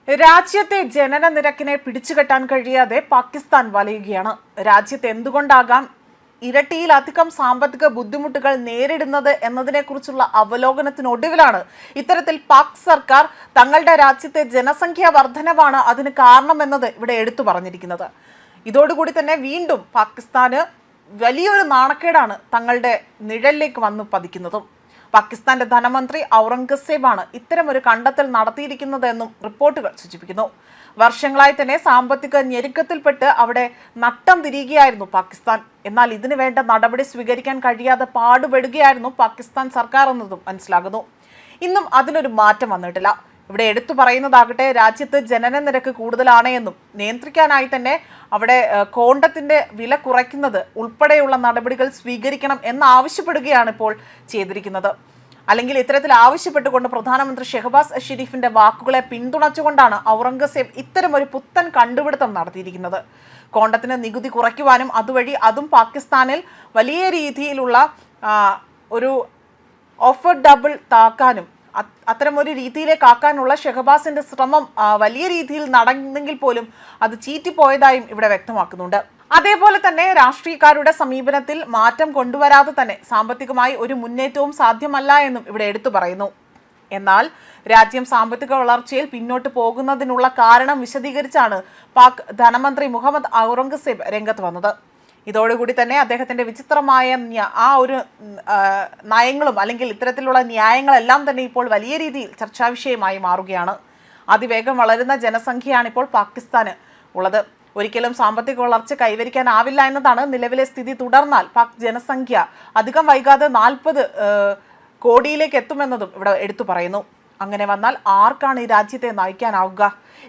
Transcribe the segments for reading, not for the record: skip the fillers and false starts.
രാജ്യത്തെ ജനന നിരക്കിനെ പിടിച്ചുകെട്ടാൻ കഴിയാതെ പാകിസ്ഥാൻ വലയുകയാണ്. രാജ്യത്ത് എന്തുകൊണ്ടാകാം ഇരട്ടിയിലധികം സാമ്പത്തിക ബുദ്ധിമുട്ടുകൾ നേരിടുന്നത് എന്നതിനെക്കുറിച്ചുള്ള അവലോകനത്തിനൊടുവിലാണ് ഇത്തരത്തിൽ പാക് സർക്കാർ തങ്ങളുടെ രാജ്യത്തെ ജനസംഖ്യാ വർധനവാണ് അതിന് കാരണമെന്നത് ഇവിടെ എടുത്തു പറഞ്ഞിരിക്കുന്നത്. ഇതോടുകൂടി തന്നെ വീണ്ടും പാകിസ്ഥാന് വലിയൊരു നാണക്കേടാണ് തങ്ങളുടെ നിഴലിലേക്ക് വന്നു പതിക്കുന്നതും. പാകിസ്ഥാന്റെ ധനമന്ത്രി ഔറംഗസേബാണ് ഇത്തരമൊരു കണ്ടെത്തൽ നടത്തിയിരിക്കുന്നതെന്നും റിപ്പോർട്ടുകൾ സൂചിപ്പിക്കുന്നു. വർഷങ്ങളായി തന്നെ സാമ്പത്തിക ഞെരുക്കത്തിൽപ്പെട്ട് അവിടെ നട്ടം തിരിയുകയായിരുന്നു പാകിസ്ഥാൻ. എന്നാൽ ഇതിനു വേണ്ട നടപടി സ്വീകരിക്കാൻ കഴിയാതെ പാടുപെടുകയായിരുന്നു പാകിസ്ഥാൻ സർക്കാർ എന്നതും മനസ്സിലാകുന്നു. ഇന്നും അതിനൊരു മാറ്റം വന്നിട്ടില്ല. ഇവിടെ എടുത്തു പറയുന്നതാകട്ടെ രാജ്യത്ത് ജനന നിരക്ക് കൂടുതലാണ് എന്നും നിയന്ത്രിക്കാനായി തന്നെ അവിടെ കോണ്ടത്തിന്റെ വില കുറയ്ക്കുന്നത് ഉൾപ്പെടെയുള്ള നടപടികൾ സ്വീകരിക്കണം എന്നാവശ്യപ്പെടുകയാണ് ഇപ്പോൾ ചെയ്തിരിക്കുന്നത്. അല്ലെങ്കിൽ ഇത്തരത്തിൽ ആവശ്യപ്പെട്ടുകൊണ്ട് പ്രധാനമന്ത്രി ഷെഹബാസ് ഷെരീഫിന്റെ വാക്കുകളെ പിന്തുണച്ചുകൊണ്ടാണ് ഔറംഗസേബ് ഇത്തരമൊരു പുത്തൻ കണ്ടുപിടുത്തം നടത്തിയിരിക്കുന്നത്. കോണ്ടത്തിന് നികുതി കുറയ്ക്കുവാനും അതുവഴി അതും പാകിസ്ഥാനിൽ വലിയ രീതിയിലുള്ള ഒരു ഓഫർ ഡബിൾ താക്കാനും അത്തരമൊരു രീതിയിലേക്കാക്കാനുള്ള ഷെഹബാസിന്റെ ശ്രമം വലിയ രീതിയിൽ നടന്നെങ്കിൽ പോലും അത് ചീറ്റിപ്പോയതായും ഇവിടെ വ്യക്തമാക്കുന്നുണ്ട്. അതേപോലെ തന്നെ രാഷ്ട്രീയക്കാരുടെ സമീപനത്തിൽ മാറ്റം കൊണ്ടുവരാതെ തന്നെ സാമ്പത്തികമായി ഒരു മുന്നേറ്റവും സാധ്യമല്ല എന്നും ഇവിടെ എടുത്തു പറയുന്നു. എന്നാൽ രാജ്യം സാമ്പത്തിക വളർച്ചയിൽ പിന്നോട്ട് പോകുന്നതിനുള്ള കാരണം വിശദീകരിച്ചാണ് പാക് ധനമന്ത്രി മുഹമ്മദ് ഔറംഗസേബ് രംഗത്ത് വന്നത്. ഇതോടുകൂടി തന്നെ അദ്ദേഹത്തിന്റെ വിചിത്രമായ ആ ഒരു നയങ്ങളും അല്ലെങ്കിൽ ഇത്തരത്തിലുള്ള ന്യായങ്ങളെല്ലാം തന്നെ ഇപ്പോൾ വലിയ രീതിയിൽ ചർച്ചാ വിഷയമായി മാറുകയാണ്. അതിവേഗം വളരുന്ന ജനസംഖ്യയാണ് ഇപ്പോൾ പാകിസ്ഥാന് ഉള്ളത്. ഒരിക്കലും സാമ്പത്തിക വളർച്ച കൈവരിക്കാനാവില്ല എന്നതാണ് നിലവിലെ സ്ഥിതി. തുടർന്നാൽ പാക് ജനസംഖ്യ അധികം വൈകാതെ 40 കോടിയിലേക്ക് എത്തുമെന്നതും ഇവിടെ എടുത്തു പറയുന്നു. അങ്ങനെ വന്നാൽ ആർക്കാണ് ഈ രാജ്യത്തെ നയിക്കാനാവുക?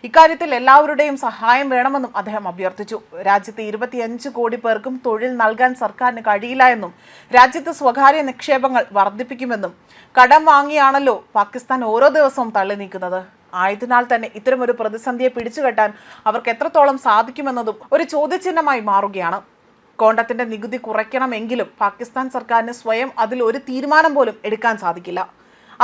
ഇക്കാര്യത്തിൽ എല്ലാവരുടെയും സഹായം വേണമെന്നും അദ്ദേഹം അഭ്യർത്ഥിച്ചു. രാജ്യത്തെ 25 കോടി പേർക്കും തൊഴിൽ നൽകാൻ സർക്കാരിന് കഴിയില്ല എന്നും രാജ്യത്ത് സ്വകാര്യ നിക്ഷേപങ്ങൾ വർദ്ധിപ്പിക്കുമെന്നും കടം വാങ്ങിയാണല്ലോ പാകിസ്ഥാൻ ഓരോ ദിവസവും തള്ളി നീക്കുന്നത്. ആയതിനാൽ തന്നെ ഇത്തരമൊരു പ്രതിസന്ധിയെ പിടിച്ചുകെട്ടാൻ അവർക്ക് എത്രത്തോളം സാധിക്കുമെന്നതും ഒരു ചോദ്യചിഹ്നമായി മാറുകയാണ്. കോണ്ടത്തിന്റെ നികുതി കുറയ്ക്കണമെങ്കിലും പാകിസ്ഥാൻ സർക്കാരിന് സ്വയം അതിൽ ഒരു തീരുമാനം പോലും എടുക്കാൻ സാധിക്കില്ല.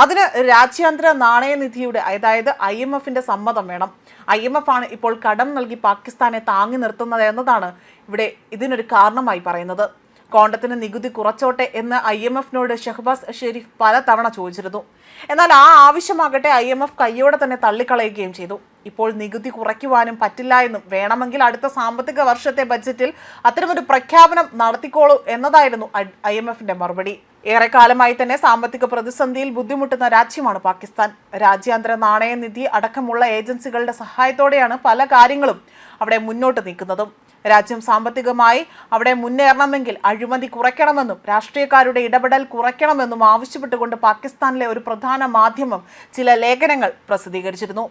അതിന് രാജ്യാന്തര നാണയനിധിയുടെ അതായത് IMFന്റെ സമ്മതം വേണം. IMF ആണ് ഇപ്പോൾ കടം നൽകി പാകിസ്ഥാനെ താങ്ങി നിർത്തുന്നത് എന്നതാണ് ഇവിടെ ഇതിനൊരു കാരണമായി പറയുന്നത്. കോണ്ടത്തിന് നികുതി കുറച്ചോട്ടെ എന്ന് IMFനോട് ഷെഹബാസ് ഷെരീഫ് പലതവണ ചോദിച്ചിരുന്നു. എന്നാൽ ആ ആവശ്യമാകട്ടെ IMF കയ്യോടെ തന്നെ തള്ളിക്കളയുകയും ചെയ്തു. ഇപ്പോൾ നികുതി കുറയ്ക്കുവാനും പറ്റില്ല എന്നും വേണമെങ്കിൽ അടുത്ത സാമ്പത്തിക വർഷത്തെ ബജറ്റിൽ അത്തരമൊരു പ്രഖ്യാപനം നടത്തിക്കോളൂ എന്നതായിരുന്നു IMFന്റെ മറുപടി. ഏറെക്കാലമായി തന്നെ സാമ്പത്തിക പ്രതിസന്ധിയിൽ ബുദ്ധിമുട്ടുന്ന രാജ്യമാണ് പാകിസ്ഥാൻ. രാജ്യാന്തര നാണയനിധി അടക്കമുള്ള ഏജൻസികളുടെ സഹായത്തോടെയാണ് പല കാര്യങ്ങളും അവിടെ മുന്നോട്ട് നീക്കുന്നതും. രാജ്യം സാമ്പത്തികമായി അവിടെ മുന്നേറണമെങ്കിൽ അഴിമതി കുറയ്ക്കണമെന്നും രാഷ്ട്രീയക്കാരുടെ ഇടപെടൽ കുറയ്ക്കണമെന്നും ആവശ്യപ്പെട്ടുകൊണ്ട് പാകിസ്ഥാനിലെ ഒരു പ്രധാന മാധ്യമം ചില ലേഖനങ്ങൾ പ്രസിദ്ധീകരിച്ചിരുന്നു.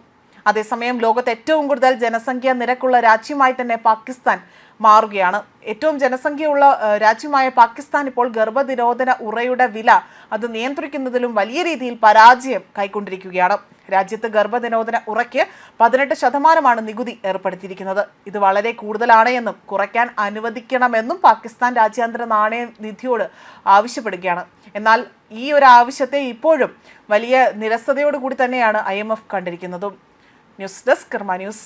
അതേസമയം ലോകത്ത് ഏറ്റവും കൂടുതൽ ജനസംഖ്യാ നിരക്കുള്ള രാജ്യമായി തന്നെ പാകിസ്ഥാൻ മാറുകയാണ്. ഏറ്റവും ജനസംഖ്യയുള്ള രാജ്യമായ പാകിസ്ഥാൻ ഇപ്പോൾ ഗർഭനിരോധന ഉറയുടെ വില അത് നിയന്ത്രിക്കുന്നതിലും വലിയ രീതിയിൽ പരാജയം കൈക്കൊണ്ടിരിക്കുകയാണ്. രാജ്യത്ത് ഗർഭനിരോധന ഉറയ്ക്ക് 18% നികുതി ഏർപ്പെടുത്തിയിരിക്കുന്നത്. ഇത് വളരെ കൂടുതലാണ് എന്നും കുറയ്ക്കാൻ അനുവദിക്കണമെന്നും പാകിസ്ഥാൻ രാജ്യാന്തര നാണയനിധിയോട് ആവശ്യപ്പെടുകയാണ്. എന്നാൽ ഈ ഒരു ആവശ്യത്തെ ഇപ്പോഴും വലിയ നിരസതയോടുകൂടി തന്നെയാണ് IMF കണ്ടിരിക്കുന്നതും. ന്യൂസ് ഡെസ്ക് കർമ്മ ന്യൂസ്.